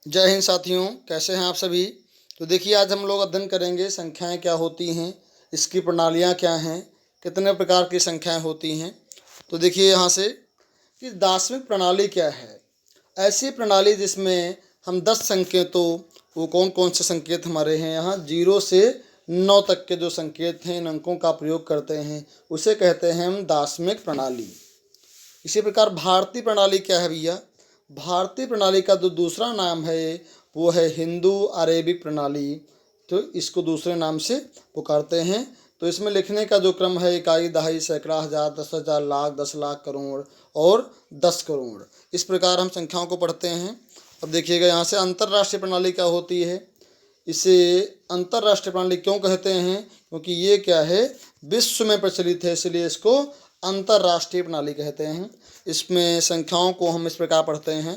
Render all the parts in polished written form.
जय हिंद साथियों, कैसे हैं आप सभी। तो देखिए, आज हम लोग अध्ययन करेंगे संख्याएं क्या होती हैं, इसकी प्रणालियां क्या हैं, कितने प्रकार की संख्याएं होती हैं। तो देखिए यहाँ से कि दार्शनिक प्रणाली क्या है। ऐसी प्रणाली जिसमें हम 10 संकेतों, वो कौन कौन से संकेत हमारे हैं यहाँ 0 से 9 तक के जो संकेत हैं, इन अंकों का प्रयोग करते हैं, उसे कहते हैं हम दार्शनिक प्रणाली। इसी प्रकार भारतीय प्रणाली क्या है भैया। भारतीय प्रणाली का जो दूसरा नाम है वो है हिंदू अरेबिक प्रणाली। तो इसको दूसरे नाम से पुकारते हैं। तो इसमें लिखने का जो क्रम है इकाई, दहाई, सैकड़ा, हजार, 10,000, लाख, 10 लाख, करोड़ और 10 करोड़। इस प्रकार हम संख्याओं को पढ़ते हैं। अब देखिएगा यहाँ से अंतर्राष्ट्रीय प्रणाली क्या होती है। इसे अंतर्राष्ट्रीय प्रणाली क्यों कहते हैं, क्योंकि ये क्या है, विश्व में प्रचलित है, इसलिए इसको अंतर्राष्ट्रीय प्रणाली कहते हैं। इसमें संख्याओं को हम इस प्रकार पढ़ते हैं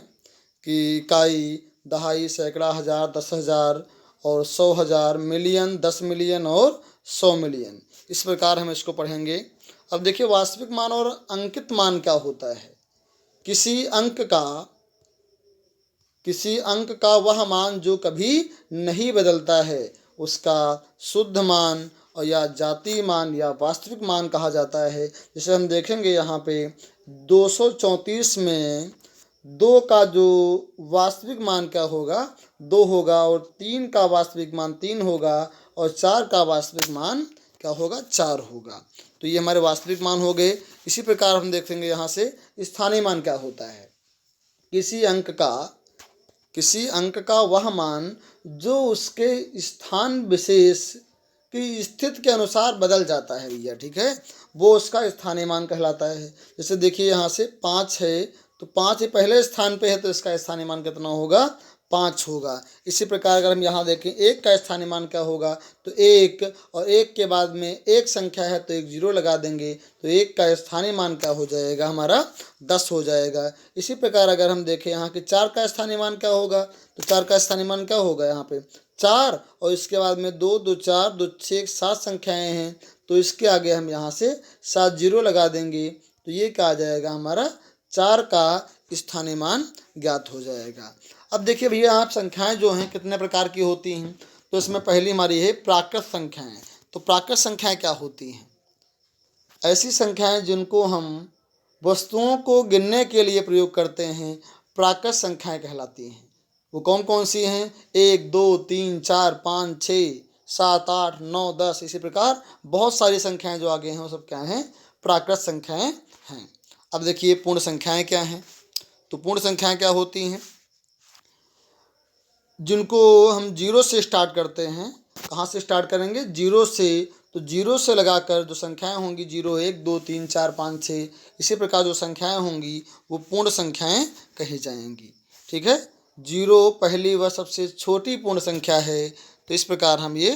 कि इकाई, दहाई, सैकड़ा, हजार, 10,000 और 100,000, मिलियन, 10 मिलियन और 100 मिलियन। इस प्रकार हम इसको पढ़ेंगे। अब देखिए, वास्तविक मान और अंकित मान क्या होता है। किसी अंक का वह मान जो कभी नहीं बदलता है, उसका शुद्ध मान और या जातीय मान या वास्तविक मान कहा जाता है। जैसे हम देखेंगे यहाँ पे 234 में 2 का जो वास्तविक मान क्या होगा, 2 होगा, और 3 का वास्तविक मान 3 होगा, और 4 का वास्तविक मान क्या होगा, 4 होगा। तो ये हमारे वास्तविक मान हो गए। इसी प्रकार हम देखेंगे यहाँ से स्थानीय मान क्या होता है। किसी अंक का वह मान जो उसके स्थान विशेष की स्थिति के अनुसार बदल जाता है भैया, ठीक है, वो उसका स्थानीय मान कहलाता है। जैसे देखिए यहाँ से 5 है, तो 5 ही पहले स्थान पे है, तो इसका स्थानीय मान कितना होगा, 5 होगा। इसी प्रकार अगर हम यहाँ देखें 1 का स्थानीय मान क्या होगा, तो 1, और 1 के बाद में एक संख्या है तो एक 0 लगा देंगे, तो 1 का स्थानीय मान क्या हो जाएगा, हमारा 10 हो जाएगा। इसी प्रकार अगर हम देखें यहाँ कि 4 का स्थानीय मान क्या होगा, तो 4 का स्थानीय मान क्या होगा, यहाँ पे 4, और इसके बाद में 2, 2, 4, 2, 6, 7 संख्याएँ हैं, तो इसके आगे हम यहाँ से 7 0 लगा देंगे, तो ये क्या आ जाएगा, हमारा 4 का स्थानीय मान ज्ञात हो जाएगा। अब देखिए भैया, आप संख्याएं जो हैं कितने प्रकार की होती हैं। तो इसमें पहली हमारी है प्राकृत संख्याएं। तो प्राकृत संख्याएं क्या होती हैं, ऐसी संख्याएं जिनको हम वस्तुओं को गिनने के लिए प्रयोग करते हैं, प्राकृत संख्याएं कहलाती हैं। वो कौन कौन सी हैं, 1, 2, 3, 4, 5, 6, 7, 8, 9, 10। इसी प्रकार बहुत सारी संख्याएं जो आगे हैं वो सब क्या हैं, प्राकृत संख्याएं हैं। अब देखिए पूर्ण संख्याएं क्या हैं। तो पूर्ण संख्याएं क्या होती हैं, जिनको हम 0 से स्टार्ट करते हैं। कहाँ से स्टार्ट करेंगे, 0 से। तो 0 से लगाकर जो संख्याएं होंगी 0, 1, 2, 3, 4, 5, 6, इसी प्रकार जो संख्याएं होंगी वो पूर्ण संख्याएं कही जाएंगी, ठीक है। 0 पहली व सबसे छोटी पूर्ण संख्या है, तो इस प्रकार हम ये